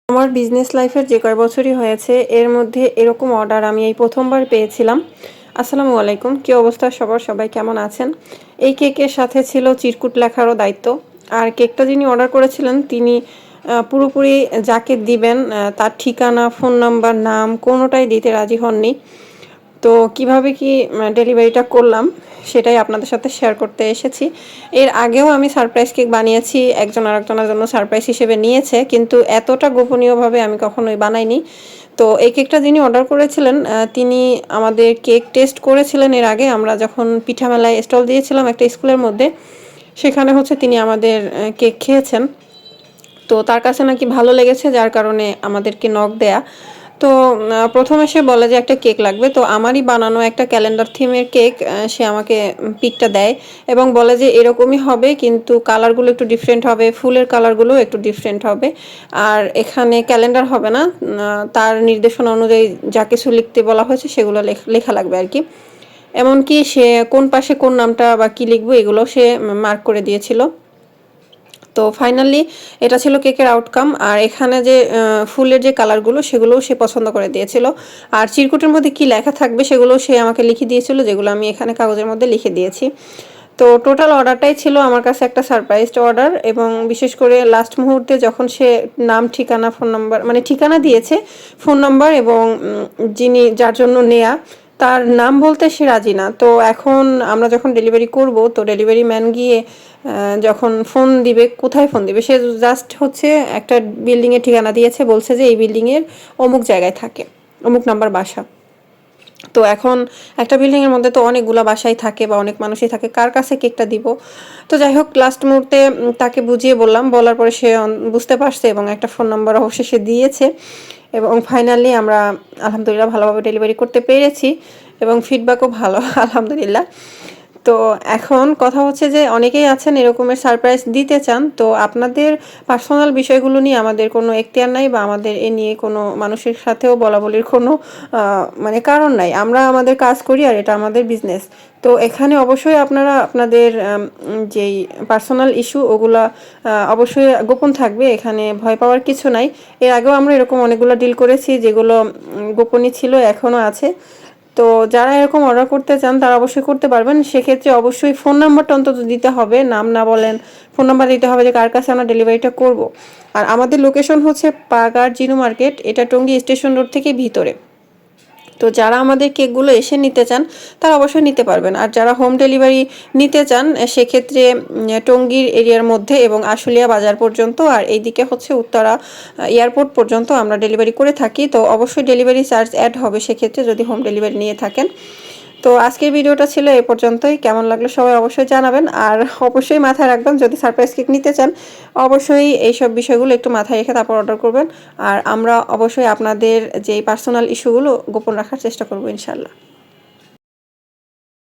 আমার বিজনেস লাইফের যে কয় বছরই হয়েছে এর মধ্যে এরকম অর্ডার আমি এই প্রথমবার পেয়েছিলাম। আসসালামু আলাইকুম, কী অবস্থা সবাই কেমন আছেন? এই কেকের সাথে ছিল চিরকুট লেখারও দায়িত্ব। আর কেকটা যিনি অর্ডার করেছিলেন তিনি পুরোপুরি যাকে দিবেন তার ঠিকানা, ফোন নাম্বার, নাম কোনোটাই দিতে রাজি হননি। তো কিভাবে কি ডেলিভারিটা করলাম সেটাই আপনাদের সাথে শেয়ার করতে এসেছি। এর আগেও আমি সারপ্রাইজ কেক বানিয়েছি, একজন আরেকজনের জন্য সারপ্রাইজ হিসেবে নিয়েছে, কিন্তু এতটা গোপনীয়ভাবে আমি কখনোই বানাইনি। তো এই কেকটা যিনি অর্ডার করেছিলেন তিনি আমাদের কেক টেস্ট করেছিলেন এর আগে, আমরা যখন পিঠা মেলায় স্টল দিয়েছিলাম একটা স্কুলের মধ্যে, সেখানে হচ্ছে তিনি আমাদের কেক খেয়েছেন। তো তার কাছে নাকি ভালো লেগেছে, যার কারণে আমাদেরকে নক দেয়া। তো প্রথমে সে বলে যে একটা কেক লাগবে, তো আমারই বানানো একটা ক্যালেন্ডার থিমের কেক সে আমাকে পিকটা দেয় এবং বলে যে এরকমই হবে, কিন্তু কালারগুলো একটু ডিফারেন্ট হবে, ফুলের কালারগুলো একটু ডিফারেন্ট হবে, আর এখানে ক্যালেন্ডার হবে না, তার নির্দেশনা অনুযায়ী যা কিছু লিখতে বলা হয়েছে সেগুলো লেখা লাগবে আর কি। এমনকি সে কোন পাশে কোন নামটা বা কী লিখবো এগুলো সে মার্ক করে দিয়েছিল। তো ফাইনালি এটা ছিল কেকের আউটকাম। আর এখানে যে ফুলের যে কালারগুলো সেগুলোও সে পছন্দ করে দিয়েছিল, আর চিরকুটের মধ্যে কি লেখা থাকবে সেগুলো সে আমাকে লিখে দিয়েছিল, যেগুলো আমি এখানে কাগজের মধ্যে লিখে দিয়েছি। তো টোটাল অর্ডারটাই ছিল আমার কাছে একটা সারপ্রাইজড অর্ডার, এবং বিশেষ করে লাস্ট মুহূর্তে যখন সে নাম, ঠিকানা, ফোন নাম্বার, মানে ঠিকানা দিয়েছে, ফোন নাম্বার এবং যিনি যার জন্য নেয়া তার নাম বলতে সে রাজি না। তো এখন আমরা যখন ডেলিভারি করব, তো ডেলিভারি ম্যান গিয়ে যখন ফোন দিবে, কোথায় ফোন দিবে, সে জাস্ট হচ্ছে একটা বিল্ডিংয়ের ঠিকানা দিয়েছে, বলছে যে এই বিল্ডিংয়ের অমুক জায়গায় থাকে, অমুক নাম্বার বাসা। তো এখন একটা বিল্ডিংয়ের মধ্যে তো অনেকগুলো বাসাই থাকে বা অনেক মানুষই থাকে, কার কাছে কেকটা দিব? তো যাই হোক, লাস্ট মুহূর্তে তাকে বুঝিয়ে বললাম, বলার পরে সে বুঝতে পারছে এবং একটা ফোন নাম্বার অবশেষে দিয়েছে, এবং ফাইনালি আমরা আলহামদুলিল্লাহ ভালোভাবে ডেলিভারি করতে পেরেছি এবং ফিডব্যাকও ভালো আলহামদুলিল্লাহ। তো এখন কথা হচ্ছে যে অনেকেই আছেন এরকমের সারপ্রাইজ দিতে চান, তো আপনাদের পার্সোনাল বিষয়গুলো নিয়ে আমাদের কোনো এখতিয়ার নাই, বা আমাদের এ নিয়ে কোনো মানুষের সাথেও বলাবলির কোনো মানে কারণ নাই। আমরা আমাদের কাজ করি আর এটা আমাদের বিজনেস। তো এখানে অবশ্যই আপনারা আপনাদের যেই পার্সোনাল ইস্যু ওগুলা অবশ্যই গোপন থাকবে, এখানে ভয় পাওয়ার কিছু নাই। এর আগেও আমরা এরকম অনেকগুলো ডিল করেছি যেগুলো গোপনই ছিল, এখনও আছে। তো যারা এরকম অর্ডার করতে চান তারা অবশ্যই করতে পারবেন। সেক্ষেত্রে অবশ্যই ফোন নাম্বারটা অন্তত দিতে হবে, নাম না বলেন, ফোন নাম্বার দিতে হবে যে কার কাছে আমরা ডেলিভারিটা করব। আর আমাদের লোকেশন হচ্ছে পাগার জিনু মার্কেট, এটা টঙ্গী স্টেশন রোড থেকে ভিতরে। তো যারা আমাদের কেকগুলো এসে নিতে চান তারা অবশ্যই নিতে পারবেন, আর যারা হোম ডেলিভারি নিতে চান সেক্ষেত্রে টঙ্গীর এরিয়ার মধ্যে এবং আশুলিয়া বাজার পর্যন্ত, আর এইদিকে হচ্ছে উত্তরা এয়ারপোর্ট পর্যন্ত আমরা ডেলিভারি করে থাকি। তো অবশ্যই ডেলিভারি চার্জ অ্যাড হবে সেক্ষেত্রে যদি হোম ডেলিভারি নিয়ে থাকেন। তো আজকের ভিডিওটা ছিল এ পর্যন্তই। কেমন লাগলো সবাই অবশ্যই জানাবেন, আর অবশ্যই মাথায় রাখবেন যদি সারপ্রাইজ কেক নিতে চান অবশ্যই এইসব বিষয়গুলো একটু মাথায় রেখে তারপর অর্ডার করবেন। আর আমরা অবশ্যই আপনাদের যেই পার্সোনাল ইস্যুগুলো গোপন রাখার চেষ্টা করবো ইনশাল্লাহ।